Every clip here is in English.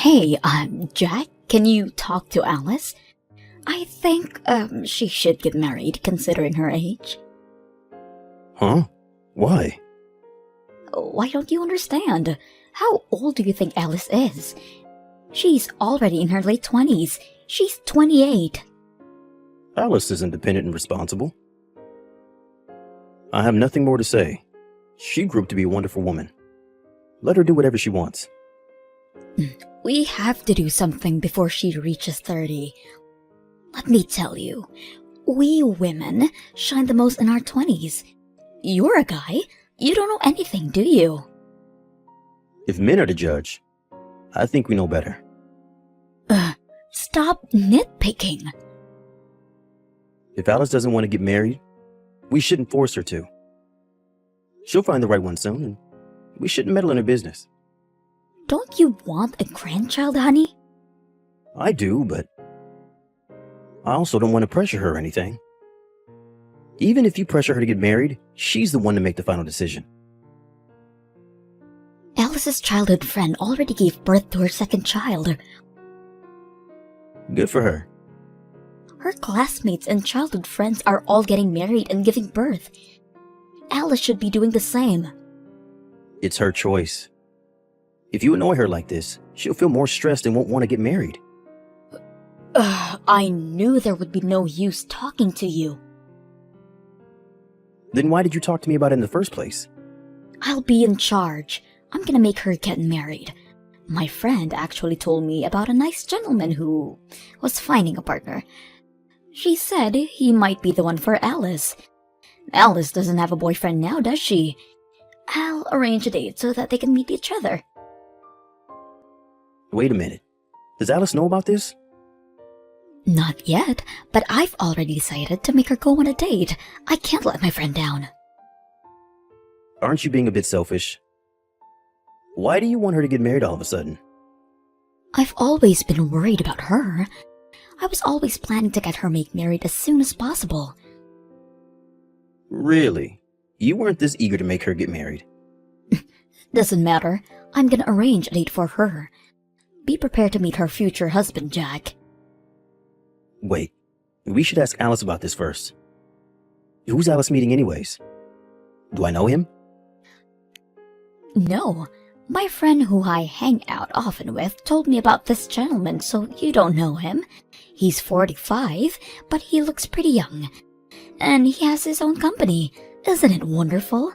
Hey, Jack, can you talk to Alice? I think, she should get married considering her age. Huh? Why? Why don't you understand? How old do you think Alice is? She's already in her late 20s. She's 28. Alice is independent and responsible. I have nothing more to say. She grew up to be a wonderful woman. Let her do whatever she wants. We have to do something before she reaches 30. Let me tell you, we women shine the most in our 20s. You're a guy. You don't know anything, do you? If men are to judge, I think we know better. Stop nitpicking. If Alice doesn't want to get married, we shouldn't force her to. She'll find the right one soon, and we shouldn't meddle in her business. Don't you want a grandchild, honey? I do, but I also don't want to pressure her or anything. Even if you pressure her to get married, she's the one to make the final decision. Alice's childhood friend already gave birth to her second child. Good for her. Her classmates and childhood friends are all getting married and giving birth. Alice should be doing the same. It's her choice. If you annoy her like this, she'll feel more stressed and won't want to get married. I knew there would be no use talking to you. Then why did you talk to me about it in the first place? I'll be in charge. I'm gonna make her get married. My friend actually told me about a nice gentleman who was finding a partner. She said he might be the one for Alice. Alice doesn't have a boyfriend now, does she? I'll arrange a date so that they can meet each other. Wait a minute. Does Alice know about this? Not yet, but I've already decided to make her go on a date. I can't let my friend down. Aren't you being a bit selfish? Why do you want her to get married all of a sudden? I've always been worried about her. I was always planning to get her married as soon as possible. Really? You weren't this eager to make her get married? Doesn't matter. I'm gonna arrange a date for her. Be prepared to meet her future husband, Jack. Wait, we should ask Alice about this first. Who's Alice meeting anyways? Do I know him? No. My friend who I hang out often with told me about this gentleman, so you don't know him. He's 45, but he looks pretty young. And he has his own company. Isn't it wonderful?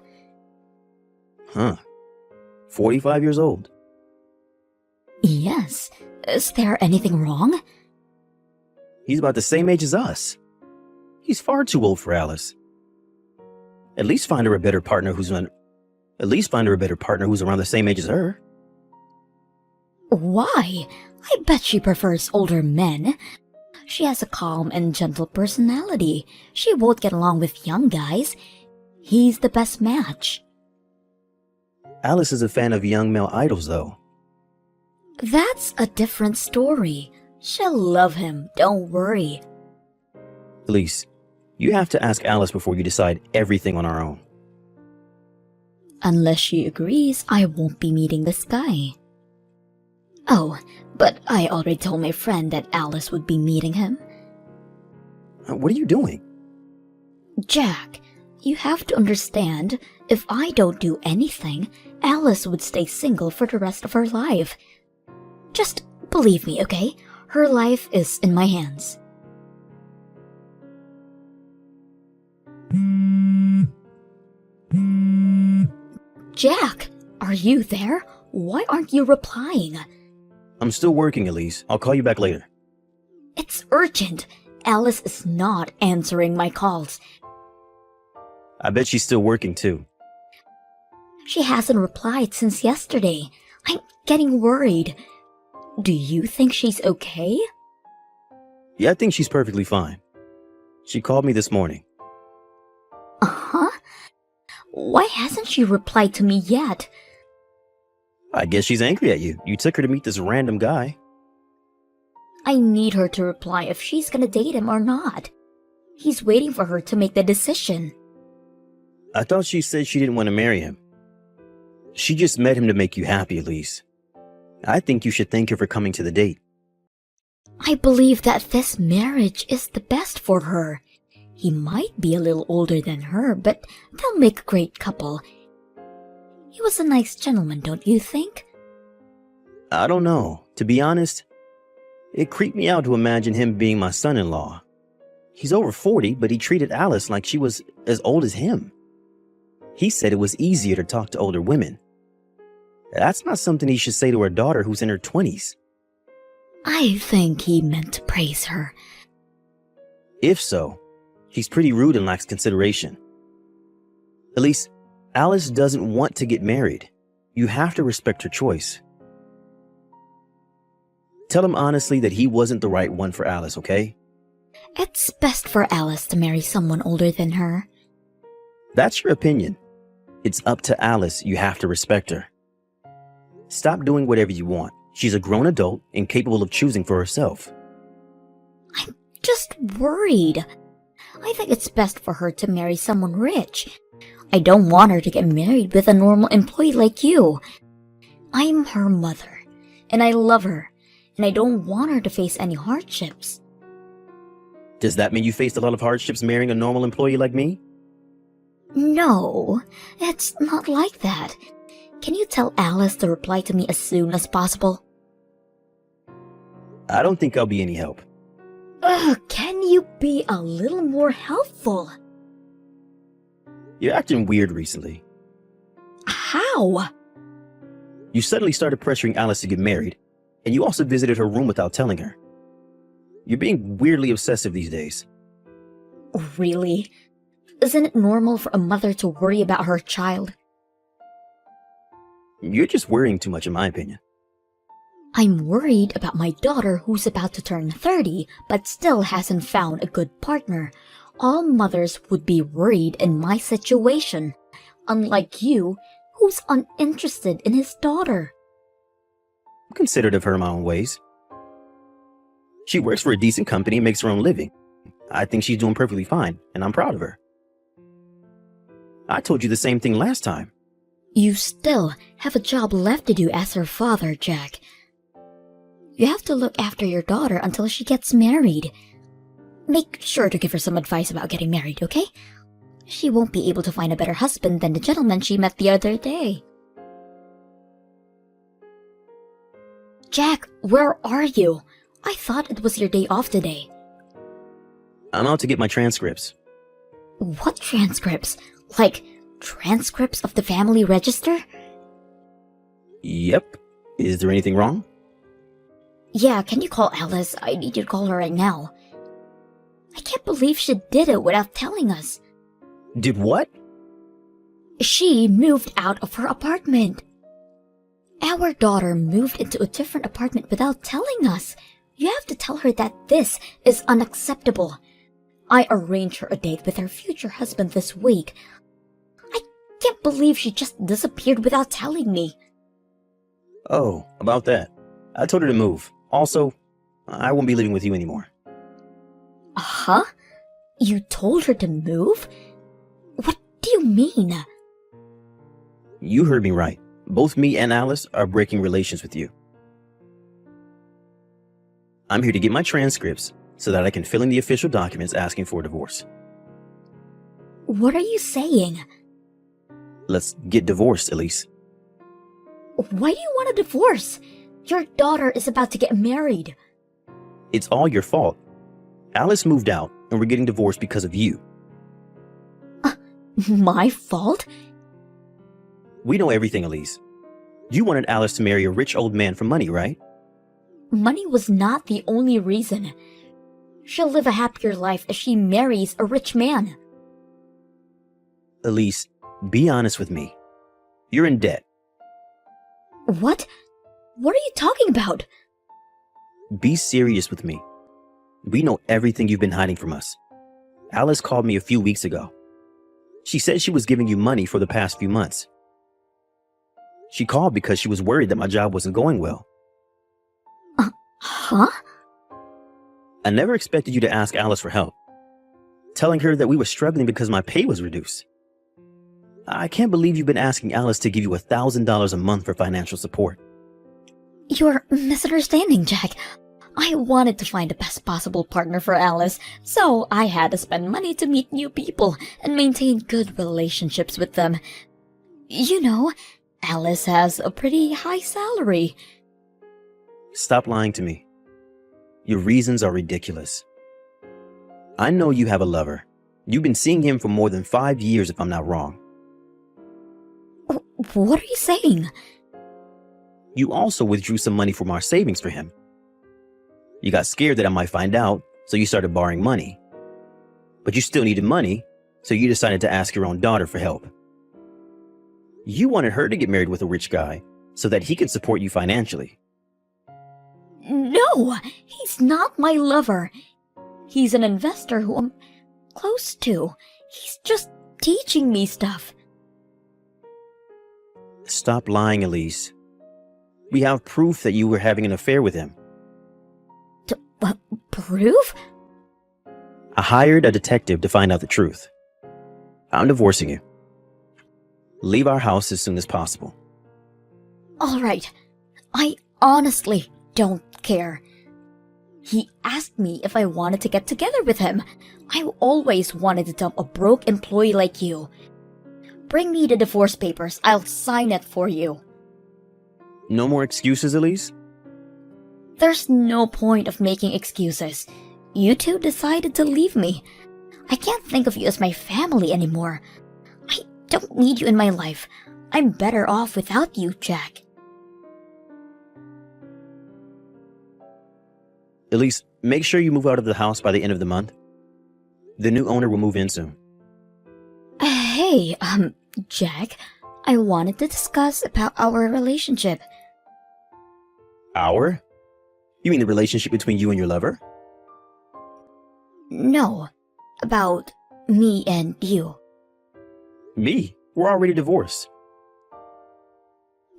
Huh. 45 years old. Yes. Is there anything wrong? He's about the same age as us. He's far too old for Alice. At least find her a better partner who's around the same age as her. Why? I bet she prefers older men. She has a calm and gentle personality. She won't get along with young guys. He's the best match. Alice is a fan of young male idols, though. That's a different story. She'll love him, don't worry. Elise, you have to ask Alice before you decide everything on our own. Unless she agrees, I won't be meeting this guy. Oh, but I already told my friend that Alice would be meeting him. What are you doing? Jack, you have to understand, if I don't do anything, Alice would stay single for the rest of her life. Just believe me, okay? Her life is in my hands. Jack, are you there? Why aren't you replying? I'm still working, Elise. I'll call you back later. It's urgent. Alice is not answering my calls. I bet she's still working, too. She hasn't replied since yesterday. I'm getting worried. Do you think she's okay? Yeah, I think she's perfectly fine. She called me this morning. Uh-huh. Why hasn't she replied to me yet? I guess she's angry at you. You took her to meet this random guy. I need her to reply if she's gonna date him or not. He's waiting for her to make the decision. I thought she said she didn't want to marry him. She just met him to make you happy, Elise. I think you should thank her for coming to the date. I believe that this marriage is the best for her. He might be a little older than her, but they'll make a great couple. He was a nice gentleman, don't you think? I don't know. To be honest, it creeped me out to imagine him being my son-in-law. He's over 40, but he treated Alice like she was as old as him. He said it was easier to talk to older women. That's not something he should say to her daughter who's in her 20s. I think he meant to praise her. If so, he's pretty rude and lacks consideration. Elise, Alice doesn't want to get married. You have to respect her choice. Tell him honestly that he wasn't the right one for Alice, okay? It's best for Alice to marry someone older than her. That's your opinion. It's up to Alice. You have to respect her. Stop doing whatever you want. She's a grown adult and capable of choosing for herself. I'm just worried. I think it's best for her to marry someone rich. I don't want her to get married with a normal employee like you. I'm her mother, and I love her, and I don't want her to face any hardships. Does that mean you faced a lot of hardships marrying a normal employee like me? No, it's not like that. Can you tell Alice to reply to me as soon as possible? I don't think I'll be any help. Can you be a little more helpful? You're acting weird recently. How? You suddenly started pressuring Alice to get married, and you also visited her room without telling her. You're being weirdly obsessive these days. Really? Isn't it normal for a mother to worry about her child? You're just worrying too much in my opinion. I'm worried about my daughter who's about to turn 30 but still hasn't found a good partner. All mothers would be worried in my situation, unlike you, who's uninterested in his daughter. I'm considerate of her in my own ways. She works for a decent company and makes her own living. I think she's doing perfectly fine, and I'm proud of her. I told you the same thing last time. You still have a job left to do as her father, Jack. You have to look after your daughter until she gets married. Make sure to give her some advice about getting married, okay? She won't be able to find a better husband than the gentleman she met the other day. Jack, where are you? I thought it was your day off today. I'm out to get my transcripts. What transcripts? Like, transcripts of the family register? Yep. Is there anything wrong? Yeah, can you call Alice? I need you to call her right now. I can't believe she did it without telling us. Did what? She moved out of her apartment. Our daughter moved into a different apartment without telling us. You have to tell her that this is unacceptable. I arranged her a date with her future husband this week. I can't believe she just disappeared without telling me. Oh, about that. I told her to move. Also, I won't be living with you anymore. Huh? You told her to move? What do you mean? You heard me right. Both me and Alice are breaking relations with you. I'm here to get my transcripts so that I can fill in the official documents asking for a divorce. What are you saying? Let's get divorced, Elise. Why do you want a divorce? Your daughter is about to get married. It's all your fault. Alice moved out and we're getting divorced because of you. My fault? We know everything, Elise. You wanted Alice to marry a rich old man for money, right? Money was not the only reason. She'll live a happier life if she marries a rich man. Elise, be honest with me. You're in debt. What? What are you talking about? Be serious with me. We know everything you've been hiding from us. Alice called me a few weeks ago. She said she was giving you money for the past few months. She called because she was worried that my job wasn't going well. Huh? I never expected you to ask Alice for help, telling her that we were struggling because my pay was reduced. I can't believe you've been asking Alice to give you $1,000 a month for financial support. You're misunderstanding, Jack. I wanted to find the best possible partner for Alice, so I had to spend money to meet new people and maintain good relationships with them. You know, Alice has a pretty high salary. Stop lying to me. Your reasons are ridiculous. I know you have a lover. You've been seeing him for more than 5 years, if I'm not wrong. What are you saying? You also withdrew some money from our savings for him. You got scared that I might find out, so you started borrowing money. But you still needed money, so you decided to ask your own daughter for help. You wanted her to get married with a rich guy so that he could support you financially. No, he's not my lover. He's an investor who I'm close to. He's just teaching me stuff. Stop lying, Elise. We have proof that you were having an affair with him. Proof? I hired a detective to find out the truth. I'm divorcing you. Leave our house as soon as possible. All right. I honestly don't care. He asked me if I wanted to get together with him. I always wanted to dump a broke employee like you. Bring me the divorce papers. I'll sign it for you. No more excuses, Elise? There's no point of making excuses. You two decided to leave me. I can't think of you as my family anymore. I don't need you in my life. I'm better off without you, Jack. Elise, make sure you move out of the house by the end of the month. The new owner will move in soon. Hey, Jack, I wanted to discuss about our relationship. Our? You mean the relationship between you and your lover? No, about me and you. Me? We're already divorced.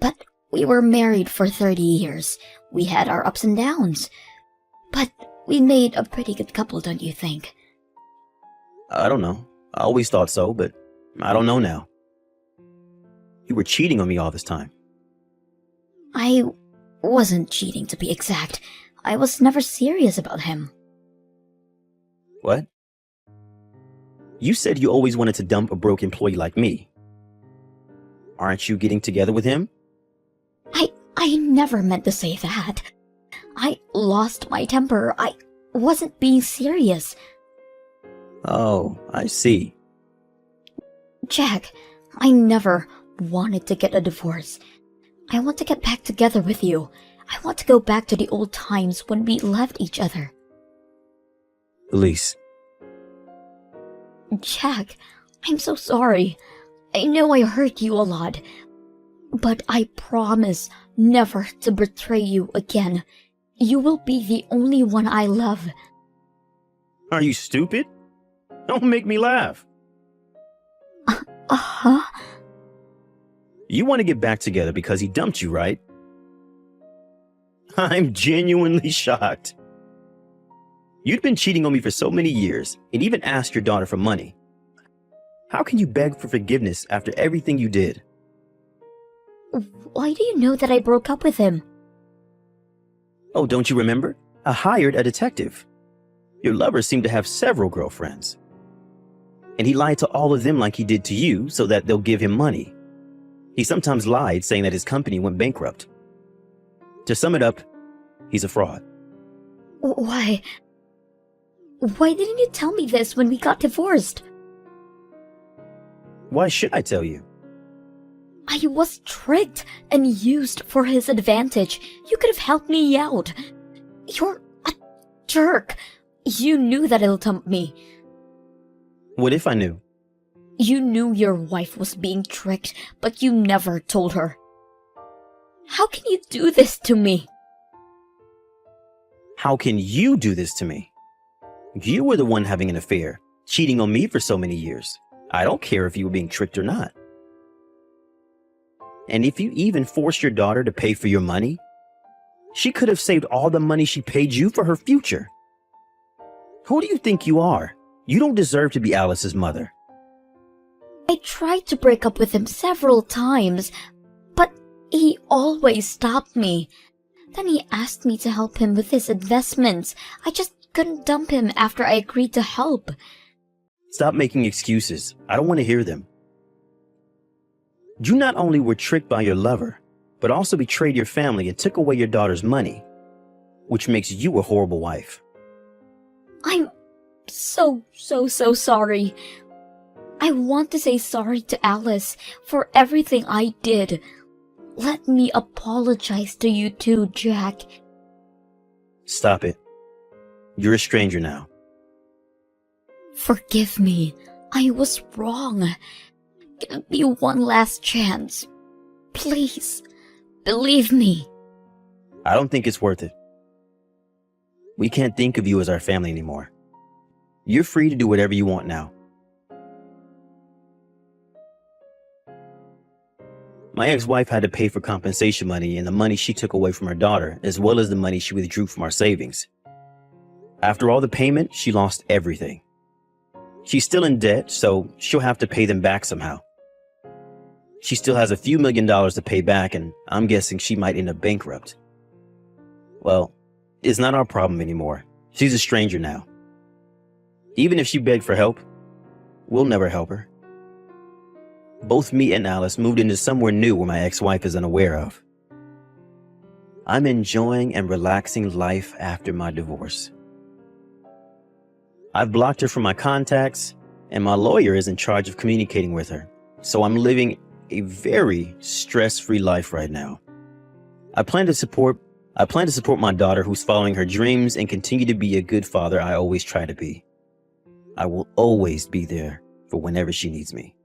But we were married for 30 years. We had our ups and downs. But we made a pretty good couple, don't you think? I don't know. I always thought so, but I don't know now. You were cheating on me all this time. I wasn't cheating, to be exact. I was never serious about him. What? You said you always wanted to dump a broke employee like me. Aren't you getting together with him? I never meant to say that. I lost my temper. I wasn't being serious. Oh, I see. Jack, I never wanted to get a divorce. I want to get back together with you. I want to go back to the old times when we loved each other. Elise. Jack, I'm so sorry. I know I hurt you a lot. But I promise never to betray you again. You will be the only one I love. Are you stupid? Don't make me laugh. Uh-huh. You want to get back together because he dumped you, right? I'm genuinely shocked. You'd been cheating on me for so many years and even asked your daughter for money. How can you beg for forgiveness after everything you did? Why do you know that I broke up with him? Oh, don't you remember? I hired a detective. Your lover seemed to have several girlfriends. And he lied to all of them like he did to you so that they'll give him money. He sometimes lied, saying that his company went bankrupt. To sum it up, he's a fraud. Why didn't you tell me this when we got divorced? Why should I tell you? I was tricked and used for his advantage. You could have helped me out. You're a jerk. You knew that he'll dump me. What if I knew? You knew your wife was being tricked, but you never told her. How can you do this to me? How can you do this to me? You were the one having an affair, cheating on me for so many years. I don't care if you were being tricked or not. And if you even forced your daughter to pay for your money, she could have saved all the money she paid you for her future. Who do you think you are? You don't deserve to be Alice's mother. I tried to break up with him several times, but he always stopped me. Then he asked me to help him with his investments. I just couldn't dump him after I agreed to help. Stop making excuses. I don't want to hear them. You not only were tricked by your lover, but also betrayed your family and took away your daughter's money, which makes you a horrible wife. I'm so sorry. I want to say sorry to Alice for everything I did. Let me apologize to you too, Jack. Stop it. You're a stranger now. Forgive me. I was wrong. Give me one last chance. Please, believe me. I don't think it's worth it. We can't think of you as our family anymore. You're free to do whatever you want now. My ex-wife had to pay for compensation money and the money she took away from her daughter, as well as the money she withdrew from our savings. After all the payment, she lost everything. She's still in debt, so she'll have to pay them back somehow. She still has a few $1,000,000 to pay back, and I'm guessing she might end up bankrupt. Well, it's not our problem anymore. She's a stranger now. Even if she begged for help, we'll never help her. Both me and Alice moved into somewhere new where my ex-wife is unaware of. I'm enjoying and relaxing life after my divorce. I've blocked her from my contacts, and my lawyer is in charge of communicating with her, so I'm living a very stress-free life right now. I plan to support my daughter who's following her dreams and continue to be a good father I always try to be. I will always be there for whenever she needs me.